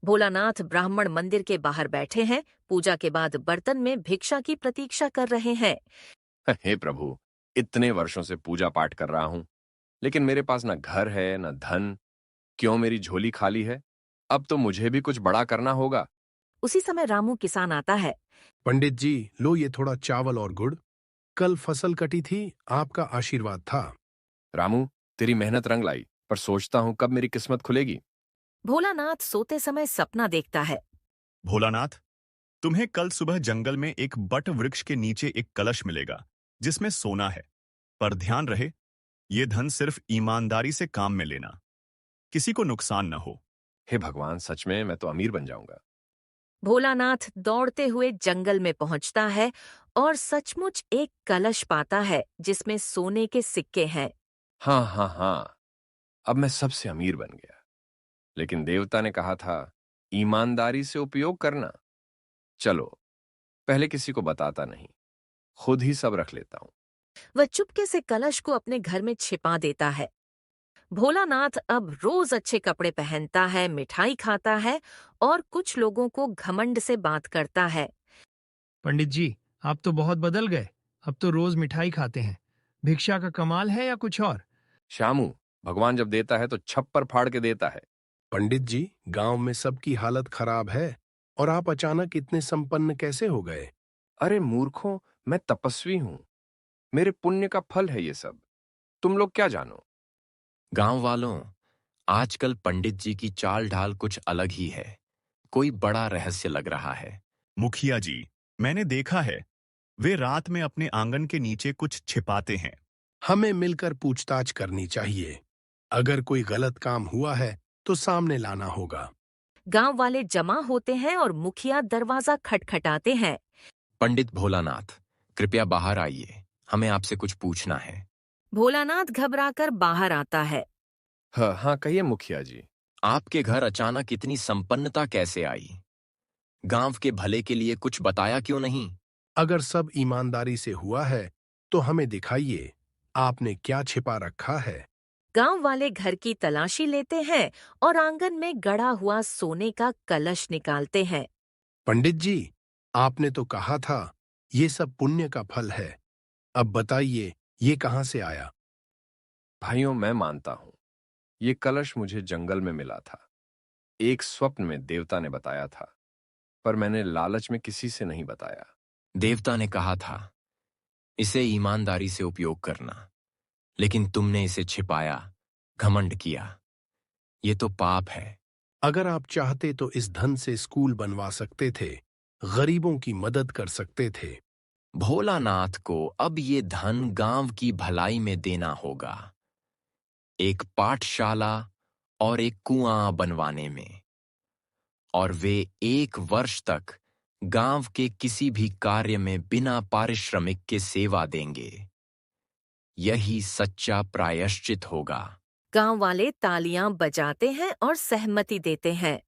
भोलानाथ ब्राह्मण मंदिर के बाहर बैठे हैं, पूजा के बाद बर्तन में भिक्षा की प्रतीक्षा कर रहे हैं। हे प्रभु, इतने वर्षों से पूजा पाठ कर रहा हूं, लेकिन मेरे पास न घर है न धन। क्यों मेरी झोली खाली है? अब तो मुझे भी कुछ बड़ा करना होगा। उसी समय रामू किसान आता है। पंडित जी, लो ये थोड़ा चावल और गुड़। कल फसल कटी थी, आपका आशीर्वाद था। रामू, तेरी मेहनत रंग लाई, पर सोचता हूं कब मेरी किस्मत खुलेगी। भोलानाथ सोते समय सपना देखता है। भोलानाथ, तुम्हें कल सुबह जंगल में एक बट वृक्ष के नीचे एक कलश मिलेगा जिसमें सोना है। पर ध्यान रहे, ये धन सिर्फ ईमानदारी से काम में लेना, किसी को नुकसान न हो। हे भगवान, सच में मैं तो अमीर बन जाऊंगा। भोलानाथ दौड़ते हुए जंगल में पहुंचता है और सचमुच एक कलश पाता है जिसमें सोने के सिक्के हैं। हाँ हाँ हाँ, अब मैं सबसे अमीर बन गया। लेकिन देवता ने कहा था ईमानदारी से उपयोग करना। चलो, पहले किसी को बताता नहीं, खुद ही सब रख लेता हूं। वह चुपके से कलश को अपने घर में छिपा देता है। भोलानाथ अब रोज अच्छे कपड़े पहनता है, मिठाई खाता है और कुछ लोगों को घमंड से बात करता है। पंडित जी, आप तो बहुत बदल गए। अब तो रोज मिठाई खाते हैं। भिक्षा का कमाल है या कुछ और? श्यामू, भगवान जब देता है तो छप्पर फाड़ के देता है। पंडित जी, गांव में सबकी हालत खराब है और आप अचानक इतने संपन्न कैसे हो गए? अरे मूर्खों, मैं तपस्वी हूं। मेरे पुण्य का फल है ये सब। तुम लोग क्या जानो। गांव वालों, आजकल पंडित जी की चाल ढाल कुछ अलग ही है। कोई बड़ा रहस्य लग रहा है। मुखिया जी, मैंने देखा है, वे रात में अपने आंगन के नीचे कुछ छिपाते हैं। हमें मिलकर पूछताछ करनी चाहिए। अगर कोई गलत काम हुआ है तो सामने लाना होगा। गांव वाले जमा होते हैं और मुखिया दरवाजा खटखटाते हैं। पंडित भोलानाथ, कृपया बाहर आइए, हमें आपसे कुछ पूछना है। भोलानाथ घबराकर बाहर आता है। हाँ हाँ, कहिए मुखिया जी। आपके घर अचानक इतनी संपन्नता कैसे आई? गांव के भले के लिए कुछ बताया क्यों नहीं? अगर सब ईमानदारी से हुआ है तो हमें दिखाइए, आपने क्या छिपा रखा है। गांव वाले घर की तलाशी लेते हैं और आंगन में गड़ा हुआ सोने का कलश निकालते हैं। पंडित जी, आपने तो कहा था ये सब पुण्य का फल है। अब बताइए, ये कहां से आया? भाइयों, मैं मानता हूं, ये कलश मुझे जंगल में मिला था। एक स्वप्न में देवता ने बताया था, पर मैंने लालच में किसी से नहीं बताया। देवता ने कहा था इसे ईमानदारी से उपयोग करना, लेकिन तुमने इसे छिपाया, घमंड किया। ये तो पाप है। अगर आप चाहते तो इस धन से स्कूल बनवा सकते थे, गरीबों की मदद कर सकते थे। भोलानाथ को अब ये धन गांव की भलाई में देना होगा, एक पाठशाला और एक कुआं बनवाने में। और वे 1 वर्ष तक गांव के किसी भी कार्य में बिना पारिश्रमिक के सेवा देंगे। यही सच्चा प्रायश्चित होगा। गांव वाले तालियां बजाते हैं और सहमति देते हैं।